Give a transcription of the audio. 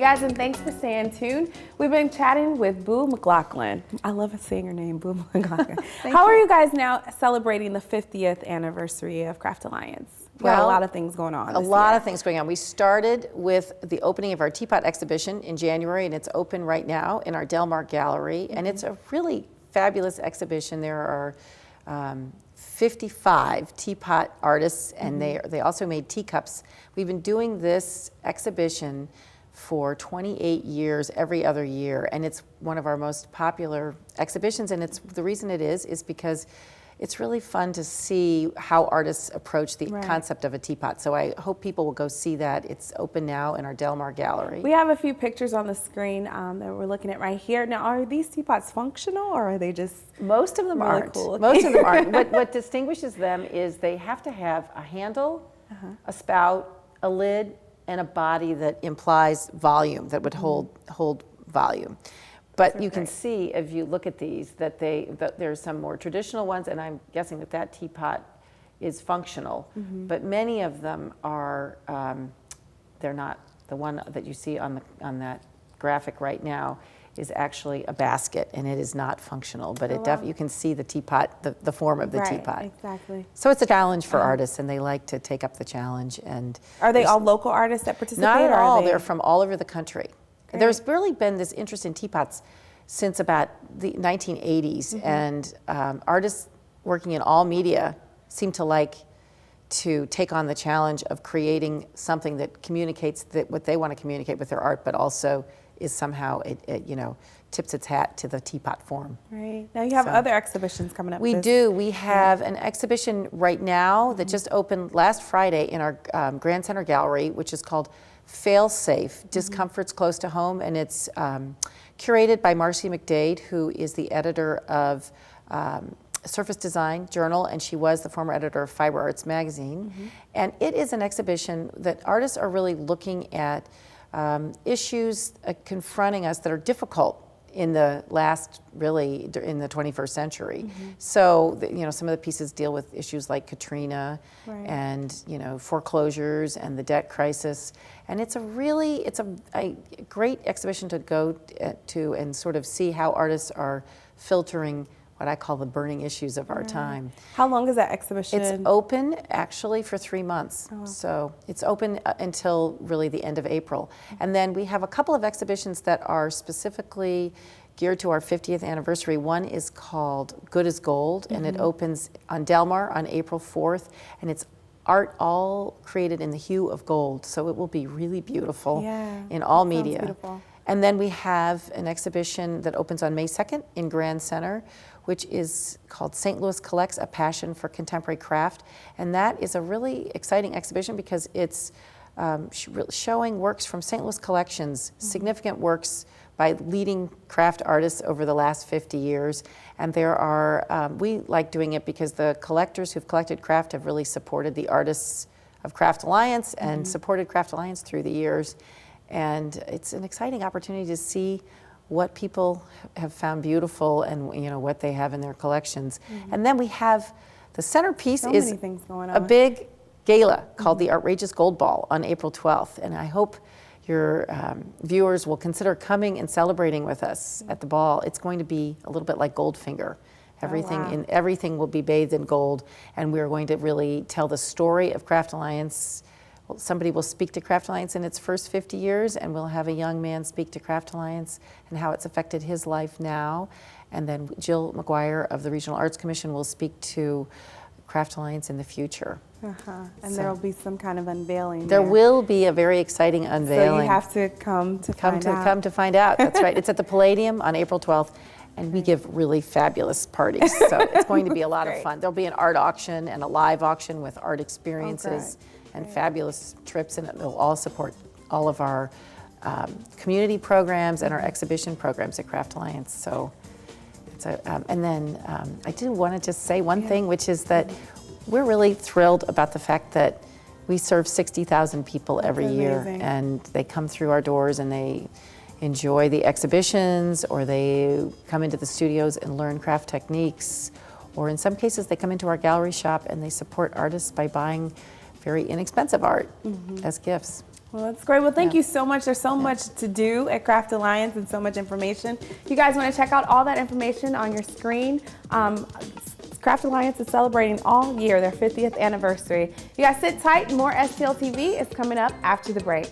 guys, and thanks for staying tuned. We've been chatting with Boo McLaughlin. I love saying your name, Boo McLaughlin. How are you guys now celebrating the 50th anniversary of Craft Alliance? We got a lot of things going on. A lot of things going on. We started with the opening of our teapot exhibition in January, and it's open right now in our Del Mar Gallery, and it's a really fabulous exhibition. There are 55 teapot artists, and they also made teacups. We've been doing this exhibition for 28 years, every other year, and it's one of our most popular exhibitions. And the reason it is because it's really fun to see how artists approach the concept of a teapot. So I hope people will go see that. It's open now in our Del Mar Gallery. We have a few pictures on the screen that we're looking at right here. Now, are these teapots functional, or are they just Most of them really aren't. cool? Most of them aren't. What distinguishes them is they have to have a handle, a spout, a lid, and a body that implies volume, that would hold volume. But you can see, if you look at these, that there's some more traditional ones, and I'm guessing that teapot is functional. But many of them are, they're not. The one that you see on that graphic right now is actually a basket, and it is not functional. But you can see the teapot, the form of the teapot. Exactly. So it's a challenge for artists, and they like to take up the challenge. And are they all local artists that participate? Not at or all. are they... They're from all over the country. Great. There's really been this interest in teapots since about the 1980s, and artists working in all media seem to like to take on the challenge of creating something that communicates what they want to communicate with their art, but also is somehow, it tips its hat to the teapot form. Right. Now you have other exhibitions coming up. We do. We have an exhibition right now that just opened last Friday in our Grand Center Gallery, which is called Fail-Safe, Discomforts Close to Home, and it's curated by Marcy McDade, who is the editor of Surface Design Journal, and she was the former editor of Fiber Arts Magazine. And it is an exhibition that artists are really looking at issues confronting us that are difficult in the in the 21st century. So, some of the pieces deal with issues like Katrina and, foreclosures and the debt crisis. And it's a great exhibition to go to and sort of see how artists are filtering what I call the burning issues of our time. How long is that exhibition? It's open actually for 3 months. So it's open until really the end of April. And then we have a couple of exhibitions that are specifically geared to our 50th anniversary. One is called Good as Gold, and it opens on Del Mar on April 4th. And it's art all created in the hue of gold. So it will be really beautiful in all media. Beautiful. And then we have an exhibition that opens on May 2nd in Grand Center, which is called St. Louis Collects, A Passion for Contemporary Craft. And that is a really exciting exhibition because it's showing works from St. Louis collections, significant works by leading craft artists over the last 50 years. And there are, we like doing it because the collectors who've collected craft have really supported the artists of Craft Alliance and supported Craft Alliance through the years. And it's an exciting opportunity to see what people have found beautiful and what they have in their collections. And then we have the centerpiece is a big gala called the Outrageous Gold Ball on April 12th. And I hope your viewers will consider coming and celebrating with us at the ball. It's going to be a little bit like Goldfinger. Everything will be bathed in gold, and we're going to really tell the story of Craft Alliance. Somebody will speak to Craft Alliance in its first 50 years, and we'll have a young man speak to Craft Alliance and how it's affected his life now. And then Jill McGuire of the Regional Arts Commission will speak to Craft Alliance in the future. And there will be some kind of unveiling. There will be a very exciting unveiling. So you have to come to find out. Come to find out. That's right. It's at the Palladium on April 12th. And we give really fabulous parties. So it's going to be a lot of fun. There'll be an art auction and a live auction with art experiences and fabulous trips, and it'll all support all of our community programs and our exhibition programs at Craft Alliance. So, and then I do want to just say one thing, which is that we're really thrilled about the fact that we serve 60,000 people every year, and they come through our doors and they enjoy the exhibitions, or they come into the studios and learn craft techniques, or in some cases they come into our gallery shop and they support artists by buying very inexpensive art as gifts. Well, that's great. Well, thank you so much. There's so much to do at Craft Alliance and so much information. If you guys want to check out all that information on your screen, Craft Alliance is celebrating all year their 50th anniversary. You guys sit tight. More STL TV is coming up after the break.